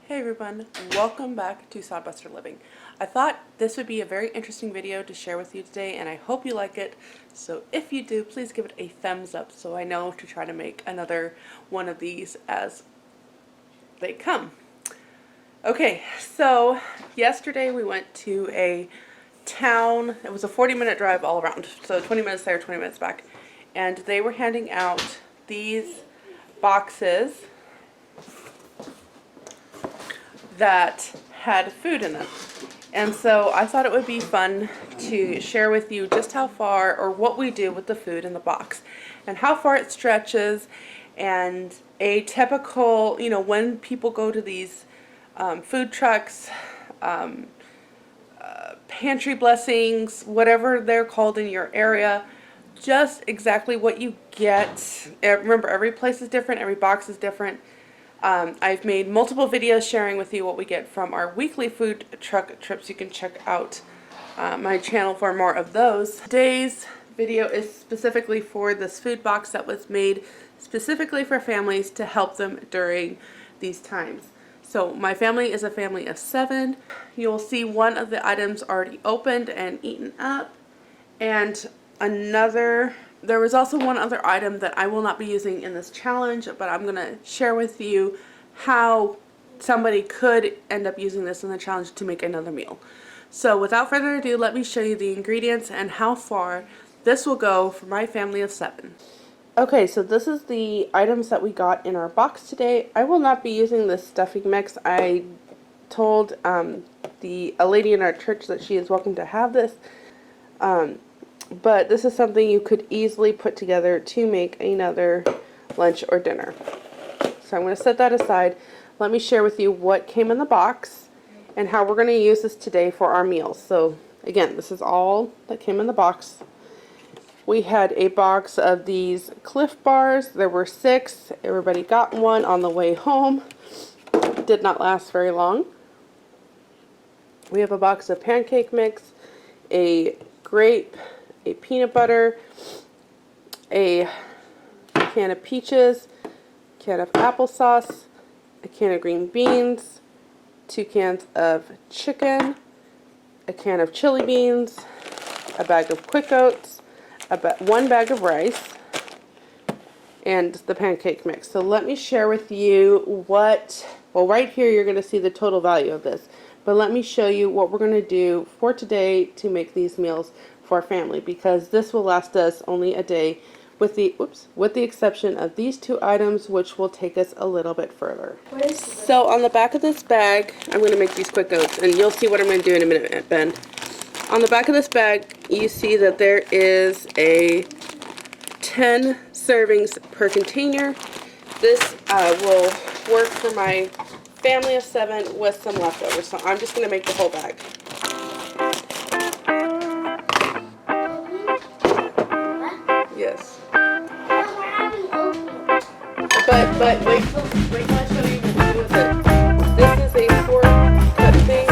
Hey everyone, welcome back to Sodbuster Living. I thought this would be a very interesting video to share with you today, and I hope you like it. So if you do, please give it a thumbs up so I know to try to make another one of these as they come. Okay, so yesterday we went to a town. It was a 40-minute drive all around, so 20 minutes there, 20 minutes back, and they were handing out these boxes that had food in them. And so I thought it would be fun to share with you just how far, or what we do with the food in the box and how far it stretches, and a typical, when people go to these food trucks, pantry blessings, whatever they're called in your area, just exactly what you get. Remember, every place is different, every box is different. I've made multiple videos sharing with you what we get from our weekly food truck trips. You can check out my channel for more of those. Today's video is specifically for this food box that was made specifically for families to help them during these times. So my family is a family of 7. You'll see one of the items already opened and eaten up, and there was also one other item that I will not be using in this challenge, but I'm going to share with you how somebody could end up using this in the challenge to make another meal. So without further ado, let me show you the ingredients and how far this will go for my family of 7. Okay, so this is the items that we got in our box today. I will not be using this stuffing mix. I told a lady in our church that she is welcome to have this. But this is something you could easily put together to make another lunch or dinner. So I'm going to set that aside. Let me share with you what came in the box and how we're going to use this today for our meals. So again, this is all that came in the box. We had a box of these Cliff Bars. There were 6. Everybody got one on the way home. Did not last very long. We have a box of pancake mix, a grape, a peanut butter, a can of peaches, a can of applesauce, a can of green beans, 2 cans of chicken, a can of chili beans, a bag of Quick Oats, 1 bag of rice, and the pancake mix. So let me share with you right here you're going to see the total value of this. But let me show you what we're going to do for today to make these meals for our family, because this will last us only a day, with the exception of these 2 items, which will take us a little bit further. So on the back of this bag, I'm going to make these Quick Oats, and you'll see what I'm going to do in a minute, Ben. On the back of this bag, you see that there is a 10 servings per container. This will work for my family of 7 with some leftovers, so I'm just going to make the whole bag. Yes. But wait till I show you what we do with it. This is a 4-cup thing.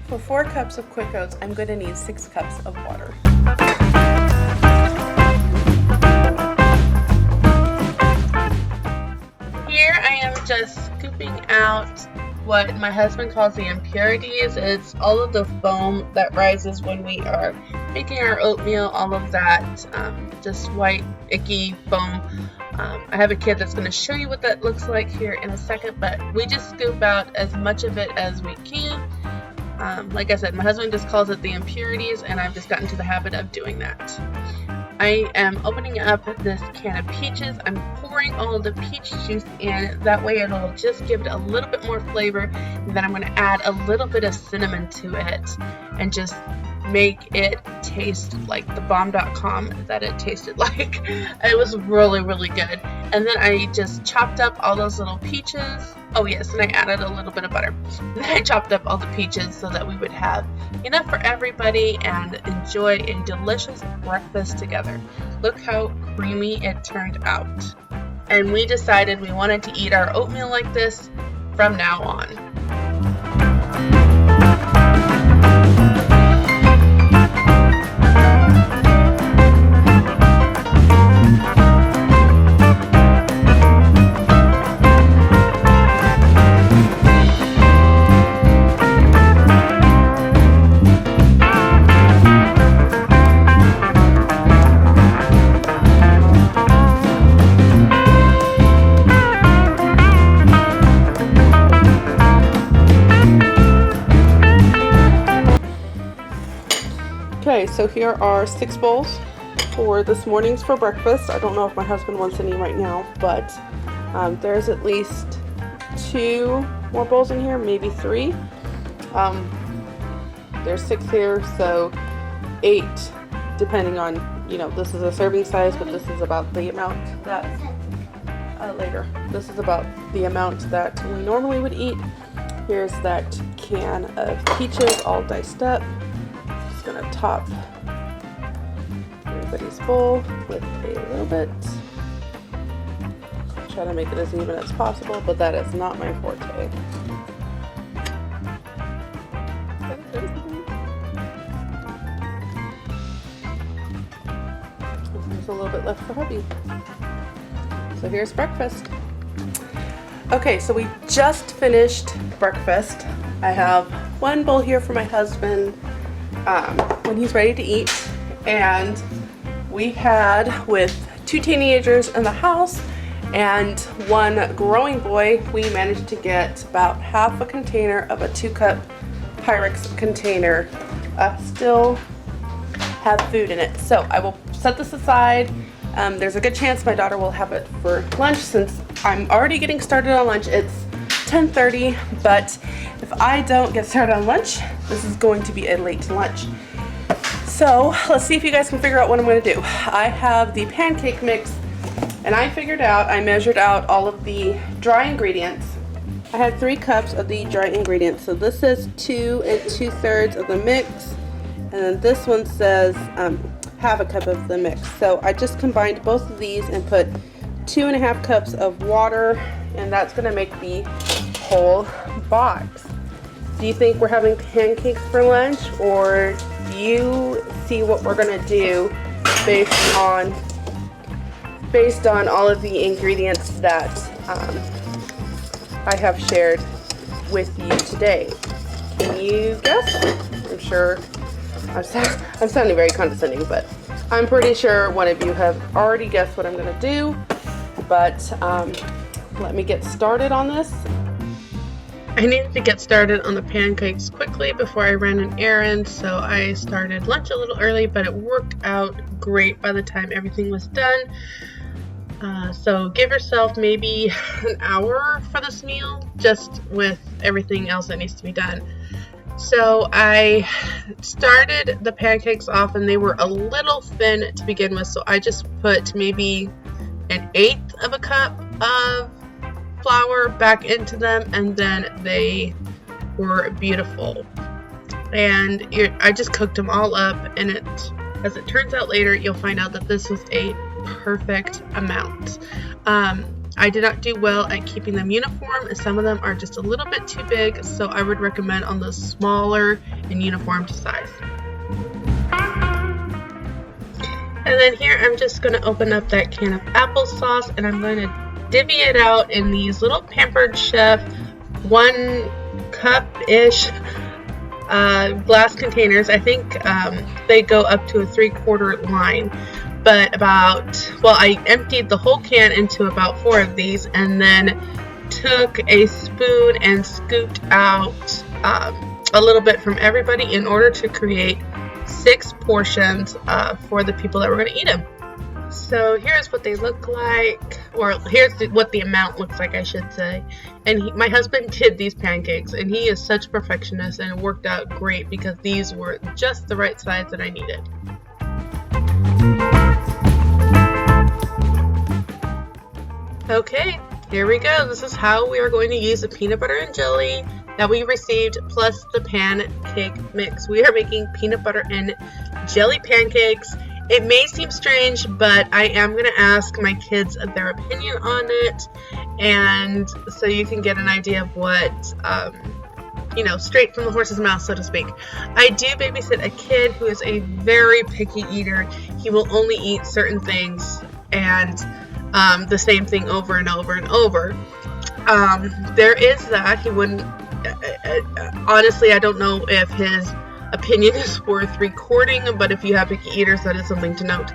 For 4 cups of Quick Oats, I'm going to need 6 cups of water. Here I am just scooping out what my husband calls the impurities. It's all of the foam that rises when we are making our oatmeal, all of that just white, icky foam. I have a kid that's going to show you what that looks like here in a second, but we just scoop out as much of it as we can. Like I said, my husband just calls it the impurities, and I've just gotten to the habit of doing that. I am opening up this can of peaches. I'm pouring all of the peach juice in. That way it'll just give it a little bit more flavor. And then I'm going to add a little bit of cinnamon to it and just make it taste like the bomb.com that it tasted like. It was really, really good. And then I just chopped up all those little peaches. Oh yes, and I added a little bit of butter. And then I chopped up all the peaches so that we would have enough for everybody and enjoy a delicious breakfast together. Look how creamy it turned out. And we decided we wanted to eat our oatmeal like this from now on. so here are 6 bowls for this morning's for breakfast. I don't know if my husband wants any right now, but there's at least 2 more bowls in here, maybe 3. There's 6 here, so 8, depending on, this is a serving size, but this is about the amount that, this is about the amount that we normally would eat. Here's that can of peaches all diced up. Just gonna top everybody's bowl with a little bit. Try to make it as even as possible, but that is not my forte. There's a little bit left for hubby. So here's breakfast. Okay, so we just finished breakfast. I have 1 bowl here for my husband when he's ready to eat, and we had, with 2 teenagers in the house and 1 growing boy, we managed to get about half a container of a 2-cup Pyrex container. Still have food in it, so I will set this aside. There's a good chance my daughter will have it for lunch, since I'm already getting started on lunch. It's 10:30, but if I don't get started on lunch, this is going to be a late lunch. So let's see if you guys can figure out what I'm going to do. I have the pancake mix, and I measured out all of the dry ingredients. I had 3 cups of the dry ingredients, so this is 2 2/3 of the mix, and then this one says half a cup of the mix. So I just combined both of these and put 2.5 cups of water, and that's going to make the whole box. Do you think we're having pancakes for lunch, or do you see what we're going to do based on all of the ingredients that I have shared with you today? Can you guess? I'm sure I'm sounding very condescending, but I'm pretty sure one of you have already guessed what I'm going to do. But let me get started on this. I needed to get started on the pancakes quickly before I ran an errand, so I started lunch a little early, but it worked out great by the time everything was done. So give yourself maybe an hour for this meal, just with everything else that needs to be done. So I started the pancakes off, and they were a little thin to begin with, so I just put maybe 1/8 of a cup of flour back into them, and then they were beautiful. And I just cooked them all up, and as it turns out later, you'll find out that this was a perfect amount. I did not do well at keeping them uniform, and some of them are just a little bit too big, so I would recommend on the smaller and uniform size. And then here I'm just going to open up that can of applesauce, and I'm going to divvy it out in these little Pampered Chef 1 cup-ish glass containers. I think they go up to a 3/4 line. But I emptied the whole can into about 4 of these, and then took a spoon and scooped out a little bit from everybody in order to create 6 portions for the people that were going to eat them. So here's what they look like, or here's what the amount looks like, I should say. And my husband did these pancakes, and he is such a perfectionist, and it worked out great because these were just the right size that I needed. Okay, here we go. This is how we are going to use the peanut butter and jelly that we received plus the pancake mix. We are making peanut butter and jelly pancakes. It may seem strange, but I am going to ask my kids their opinion on it, and so you can get an idea of what, straight from the horse's mouth, so to speak. I do babysit a kid who is a very picky eater. He will only eat certain things, and the same thing over and over and over. There is that. He wouldn't, honestly, I don't know if his opinion is worth recording, but if you have picky eaters, that is something to note.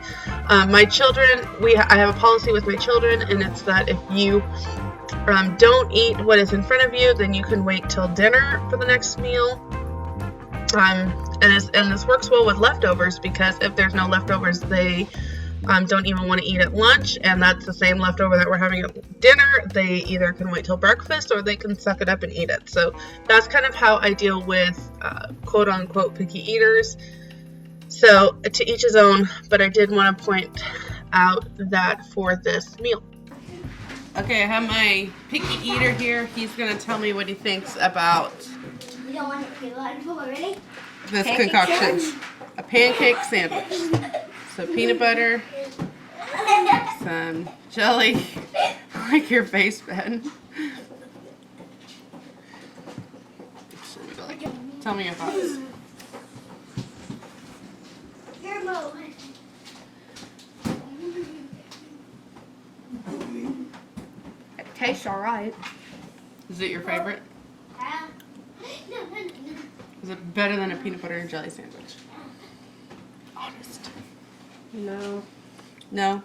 My children, I have a policy with my children, and it's that if you don't eat what is in front of you, then you can wait till dinner for the next meal. And this works well with leftovers, because if there's no leftovers, they don't even want to eat at lunch, and that's the same leftover that we're having at dinner. They either can wait till breakfast or they can suck it up and eat it. So that's kind of how I deal with quote-unquote picky eaters. So to each his own, but I did want to point out that for this meal. Okay, I have my picky eater here. He's going to tell me what he thinks about You don't want to already? this Pancake concoction. sandwich? A pancake sandwich. So peanut butter, some jelly, like your face, Ben. Tell me your thoughts. It tastes alright. Is it your favorite? Is it better than a peanut butter and jelly sandwich? Honest. No. No?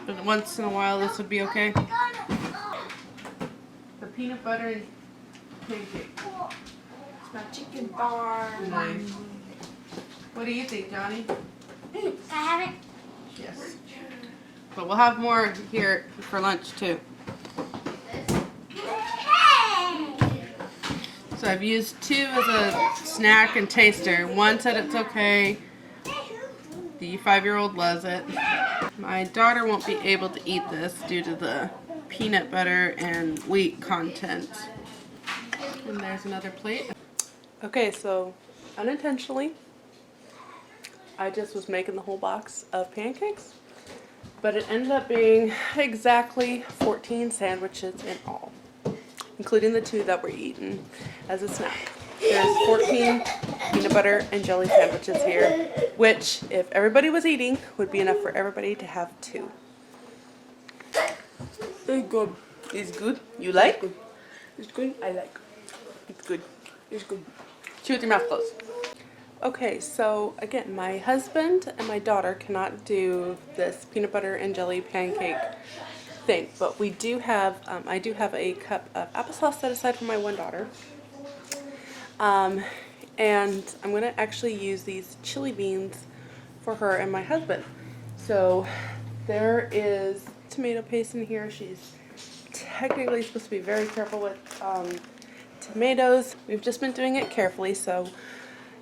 But once in a while this would be okay? The peanut butter and pancake. It's my chicken bar. Nice. What do you think, Johnny? Can I have it? Yes. But we'll have more here for lunch too. So I've used 2 as a snack and taster. One said it's okay. The 5-year-old loves it. My daughter won't be able to eat this due to the peanut butter and wheat content. And there's another plate. Okay, so unintentionally, I just was making the whole box of pancakes, but it ended up being exactly 14 sandwiches in all, including the 2 that were eaten as a snack. There's 14 peanut butter and jelly sandwiches here, which, if everybody was eating, would be enough for everybody to have 2. It's good. It's good. You like? It's good. I like. It's good. It's good. Chew with your mouth closed. Okay, so again, my husband and my daughter cannot do this peanut butter and jelly pancake thing, but we do have, I do have a cup of applesauce set aside for my one daughter. And I'm going to actually use these chili beans for her and my husband. So there is tomato paste in here. She's technically supposed to be very careful with tomatoes. We've just been doing it carefully, so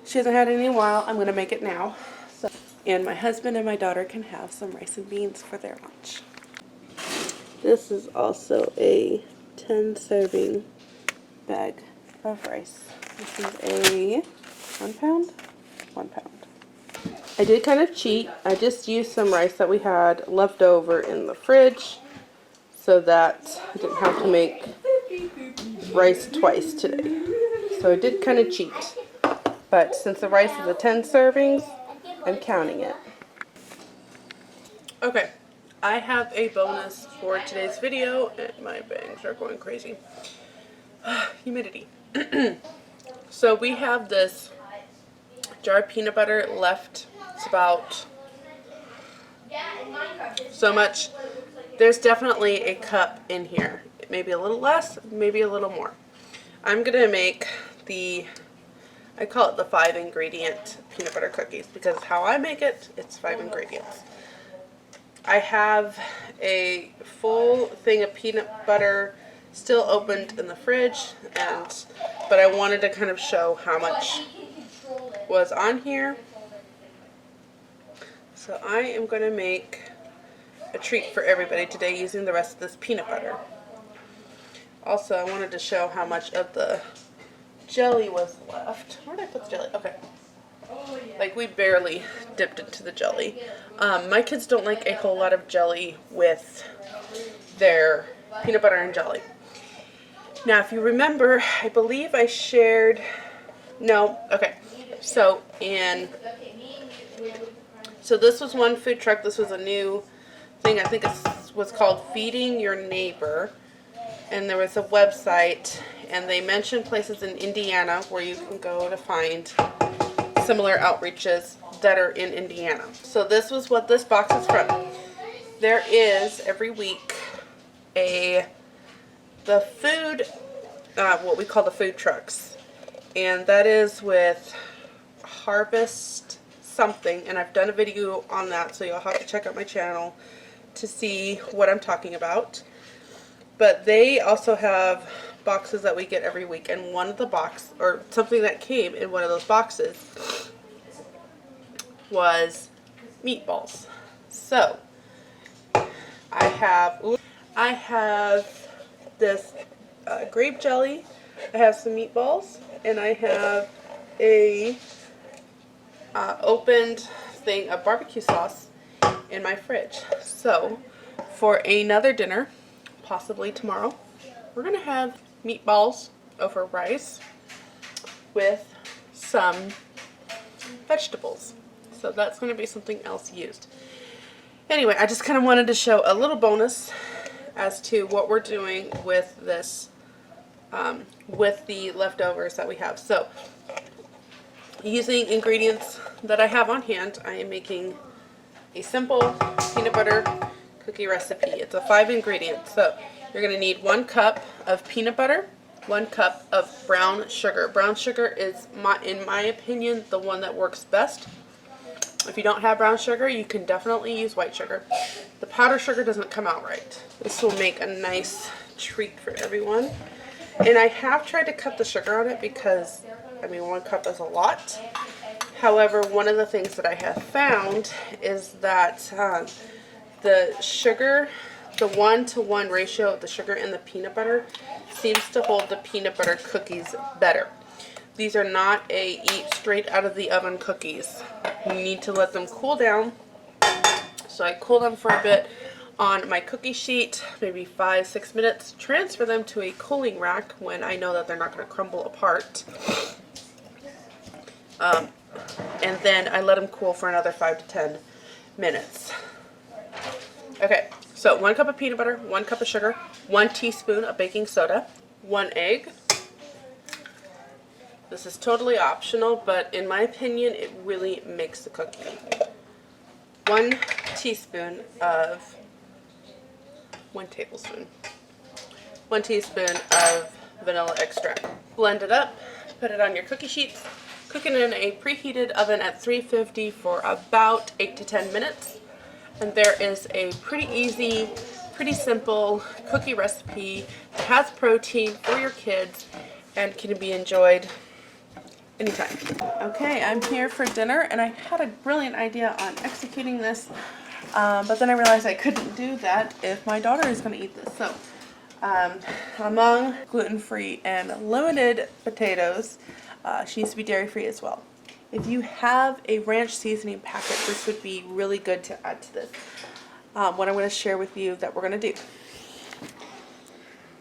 she hasn't had it in a while. I'm going to make it now. So, and my husband and my daughter can have some rice and beans for their lunch. This is also a 10 serving bag of rice. This is a 1 pound? 1 pound. I did kind of cheat. I just used some rice that we had left over in the fridge so that I didn't have to make rice twice today. So I did kind of cheat. But since the rice is a 10 servings, I'm counting it. Okay, I have a bonus for today's video, and my bangs are going crazy. Humidity. So we have this jar of peanut butter left. It's about so much. There's definitely a cup in here. Maybe a little less, maybe a little more. I'm gonna make I call it the 5-ingredient peanut butter cookies, because how I make it, it's 5 ingredients. I have a full thing of peanut butter still opened in the fridge, but I wanted to kind of show how much was on here. So I am going to make a treat for everybody today using the rest of this peanut butter. Also, I wanted to show how much of the jelly was left. Where did I put the jelly? Okay. Like, we barely dipped into the jelly. My kids don't like a whole lot of jelly with their peanut butter and jelly. Now, if you remember, I believe I shared, no, okay. So this was one food truck. This was a new thing. I think it was called Feeding Your Neighbor. And there was a website, and they mentioned places in Indiana where you can go to find similar outreaches that are in Indiana. So this was what this box is from. There is every week what we call the food trucks, and that is with Harvest something, and I've done a video on that, so you'll have to check out my channel to see what I'm talking about. But they also have boxes that we get every week, and one of the box, or something that came in one of those boxes, was meatballs. So I have this grape jelly, I have some meatballs, and I have a opened thing of barbecue sauce in my fridge. So for another dinner, possibly tomorrow, we're gonna have meatballs over rice with some vegetables. So that's going to be something else used. Anyway, I just kind of wanted to show a little bonus as to what we're doing with this, with the leftovers that we have. So, using ingredients that I have on hand, I am making a simple peanut butter cookie recipe. It's a 5 ingredient. So, you're going to need 1 cup of peanut butter, 1 cup of brown sugar. Brown sugar is, in my opinion, the one that works best. If you don't have brown sugar, you can definitely use white sugar. The powdered sugar doesn't come out right. This will make a nice treat for everyone. And I have tried to cut the sugar on it because, I mean, 1 cup is a lot. However, one of the things that I have found is that the sugar, the 1-to-1 ratio of the sugar and the peanut butter seems to hold the peanut butter cookies better. These are not a eat straight out of the oven cookies. You need to let them cool down. So I cool them for a bit on my cookie sheet, maybe 5-6 minutes. Transfer them to a cooling rack when I know that they're not going to crumble apart. And then I let them cool for another 5 to 10 minutes. Okay, so 1 cup of peanut butter, 1 cup of sugar, 1 teaspoon of baking soda, 1 egg. This is totally optional, but in my opinion, it really makes the cookie. 1 tablespoon of vanilla extract. Blend it up, put it on your cookie sheets, cook it in a preheated oven at 350 for about 8 to 10 minutes. And there is a pretty easy, pretty simple cookie recipe that has protein for your kids and can be enjoyed anytime. Okay, I'm here for dinner, and I had a brilliant idea on executing this, but then I realized I couldn't do that if my daughter is going to eat this. So, among gluten-free and limited potatoes, she needs to be dairy-free as well. If you have a ranch seasoning packet, this would be really good to add to this. What I'm going to share with you that we're going to do.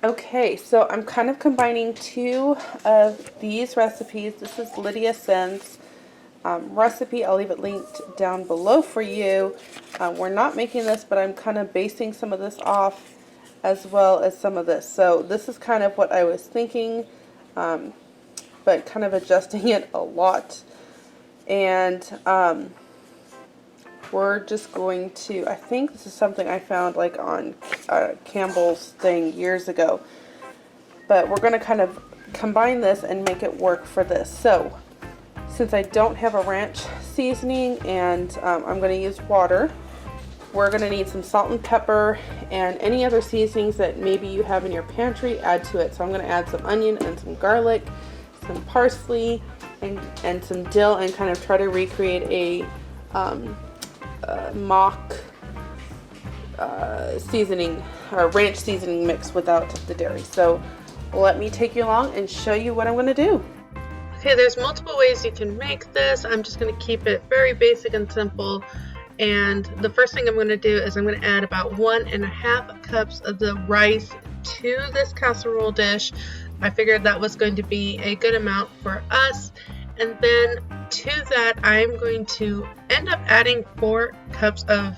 Okay, so I'm kind of combining 2 of these recipes. This is Lydia Sen's recipe. I'll leave it linked down below for you. We're not making this, but I'm kind of basing some of this off as well as some of this. So this is kind of what I was thinking, but kind of adjusting it a lot. And we're just going to, I think this is something I found like on Campbell's thing years ago, but we're going to kind of combine this and make it work for this. So since I don't have a ranch seasoning and I'm going to use water, we're going to need some salt and pepper and any other seasonings that maybe you have in your pantry, add to it. So I'm going to add some onion and some garlic, some parsley, and some dill, and kind of try to recreate a mock seasoning or ranch seasoning mix without the dairy. So let me take you along and show you what I'm going to do. Okay, there's multiple ways you can make this. I'm just going to keep it very basic and simple. And the first thing I'm going to do is I'm going to add about 1.5 cups of the rice to this casserole dish. I figured that was going to be a good amount for us. And then to that, I'm going to end up adding 4 cups of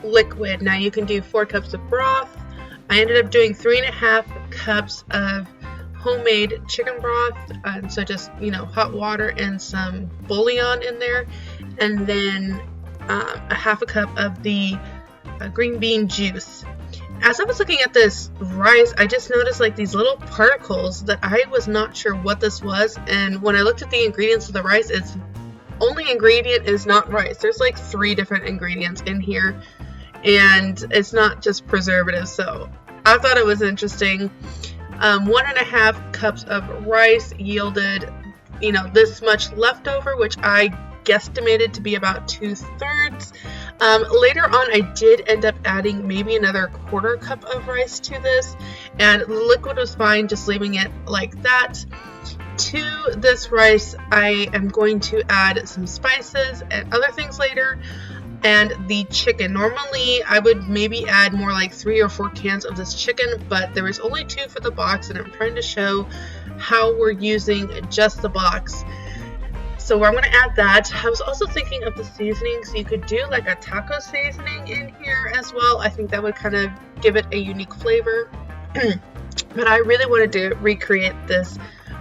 liquid. Now you can do 4 cups of broth. I ended up doing 3.5 cups of homemade chicken broth. So just, hot water and some bouillon in there. And then a half a cup of the green bean juice. As I was looking at this rice, I just noticed like these little particles that I was not sure what this was. And when I looked at the ingredients of the rice, it's only ingredient is not rice. There's like 3 different ingredients in here, and it's not just preservatives. So I thought it was interesting. 1.5 cups of rice yielded, you know, this much leftover, which I guesstimated to be about 2/3. Later on, I did end up adding maybe another 1/4 cup of rice to this, and the liquid was fine, just leaving it like that. To this rice, I am going to add some spices and other things later, and the chicken. Normally, I would maybe add more like 3 or 4 cans of this chicken, but there was only 2 for the box, and I'm trying to show how we're using just the box. So I'm going to add that. I was also thinking of the seasonings. You could do like a taco seasoning in here as well. I think that would kind of give it a unique flavor. But I really wanted to recreate this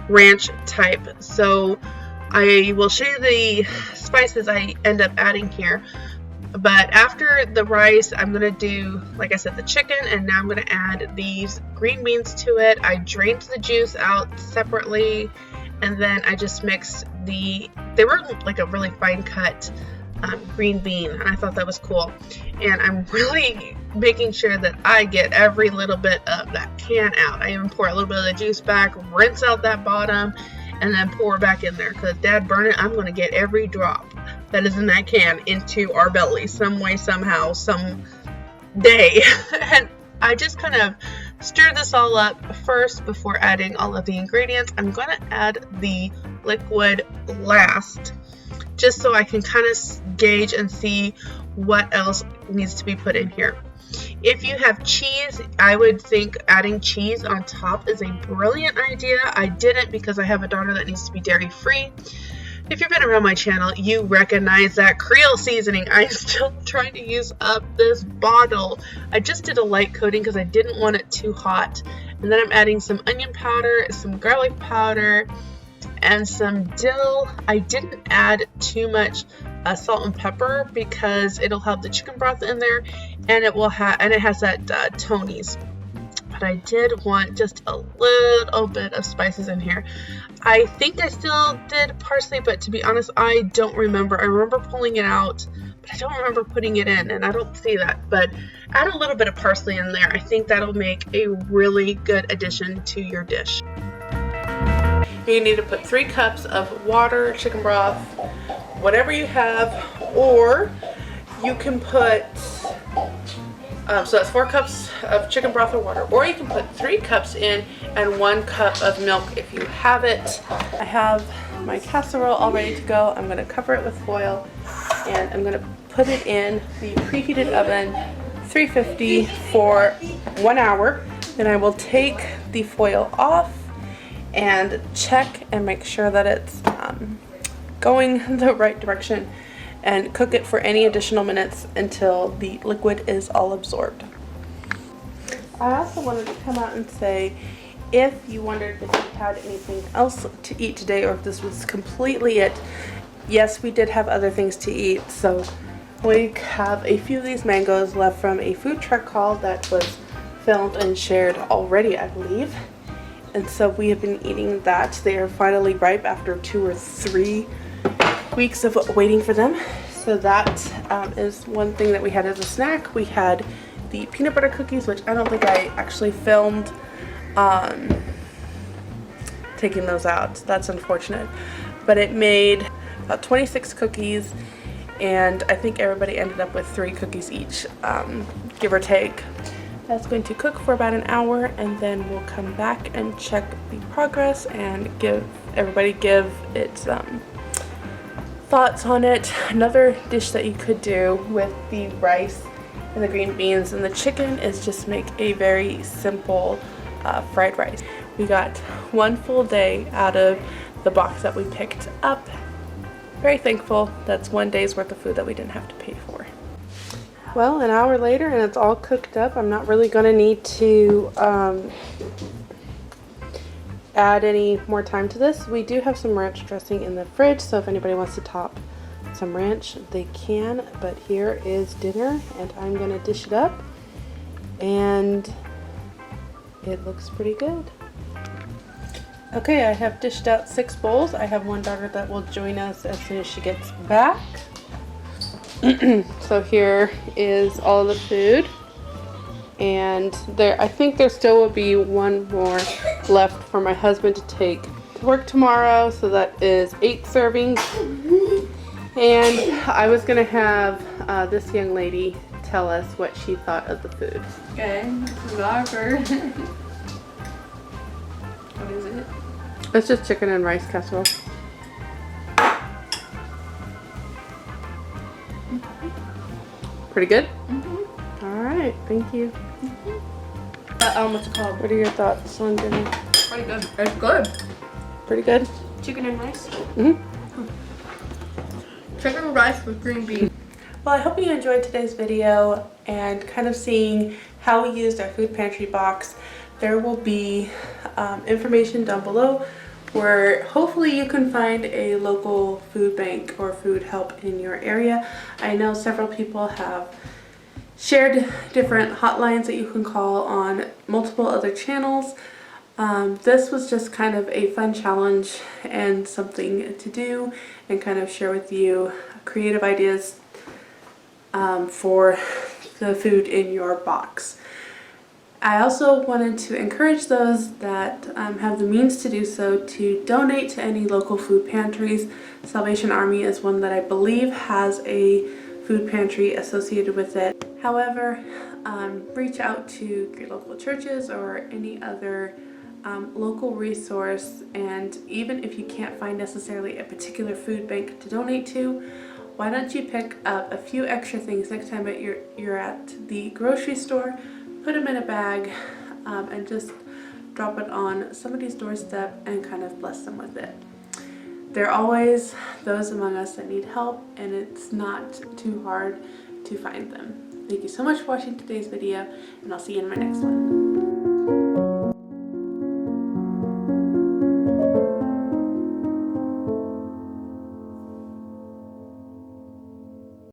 ranch type. So I will show you the spices I end up adding here. But after the rice, I'm going to do, like I said, the chicken, and now I'm going to add these green beans to it. I drained the juice out separately, and then I just mixed they were like a really fine cut green bean, and I thought that was cool. And I'm really making sure that I get every little bit of that can out. I even pour a little bit of the juice back, rinse out that bottom, and then pour back in there, because dad burn it, I'm going to get every drop that is in that can into our belly some way, somehow, some day. And I just kind of stir this all up first before adding all of the ingredients. I'm going to add the liquid last, just so I can kind of gauge and see what else needs to be put in here. If you have cheese, I would think adding cheese on top is a brilliant idea. I didn't, because I have a daughter that needs to be dairy free. If you've been around my channel, you recognize that Creole seasoning. I'm still trying to use up this bottle. I just did a light coating because I didn't want it too hot. And then I'm adding some onion powder, some garlic powder, and some dill. I didn't add too much salt and pepper because it'll have the chicken broth in there, and it has that Tony's. But I did want just a little bit of spices in here. I think I still did parsley, but to be honest, I don't remember. I remember pulling it out, but I don't remember putting it in, and I don't see that. But add a little bit of parsley in there. I think that'll make a really good addition to your dish. You need to put 3 cups of water, chicken broth, whatever you have, or you can put, so that's 4 cups of chicken broth or water, or you can put 3 cups in and 1 cup of milk if you have it. I have my casserole all ready to go. I'm going to cover it with foil, and I'm going to put it in the preheated oven, 350 for 1 hour. Then I will take the foil off and check and make sure that it's going the right direction, and cook it for any additional minutes until the liquid is all absorbed. I also wanted to come out and say, if you wondered if you had anything else to eat today, or if this was completely it, yes, we did have other things to eat. So we have a few of these mangoes left from a food truck haul that was filmed and shared already, I believe. And so we have been eating that. They are finally ripe after 2 or 3 weeks of waiting for them. So that is one thing that we had as a snack. We had the peanut butter cookies, which I don't think I actually filmed taking those out. That's unfortunate. But it made about 26 cookies, and I think everybody ended up with 3 cookies each, give or take. That's going to cook for about an hour, and then we'll come back and check the progress and give its thoughts on it. Another dish that you could do with the rice and the green beans and the chicken is just make a very simple fried rice. We got 1 full day out of the box that we picked up. Very thankful. That's 1 day's worth of food that we didn't have to pay for. Well, an hour later, and it's all cooked up. I'm not really going to need to add any more time to this. We do have some ranch dressing in the fridge, so if anybody wants to top some ranch, they can. But here is dinner, and I'm going to dish it up, and it looks pretty good. Okay, I have dished out 6 bowls. I have one daughter that will join us as soon as she gets back. So here is all the food. And I think there still will be one more left for my husband to take to work tomorrow. So that is 8 servings. And I was gonna have this young lady tell us what she thought of the food. Okay, this is our first. What is it? It's just chicken and rice casserole. Pretty good? Mm-hmm. All right, thank you. What's it called? What are your thoughts on dinner? Pretty good. It's good. Pretty good? Chicken and rice. Mm-hmm. Chicken and rice with green beans. Well, I hope you enjoyed today's video and kind of seeing how we used our food pantry box. There will be information down below where hopefully you can find a local food bank or food help in your area. I know several people have shared different hotlines that you can call on multiple other channels. This was just kind of a fun challenge and something to do and kind of share with you creative ideas for the food in your box. I also wanted to encourage those that have the means to do so to donate to any local food pantries. Salvation Army is one that I believe has a food pantry associated with it. However, reach out to your local churches or any other local resource, and even if you can't find necessarily a particular food bank to donate to, why don't you pick up a few extra things next time that you're at the grocery store, put them in a bag, and just drop it on somebody's doorstep and kind of bless them with it. There are always those among us that need help, and it's not too hard to find them. Thank you so much for watching today's video, and I'll see you in my next one.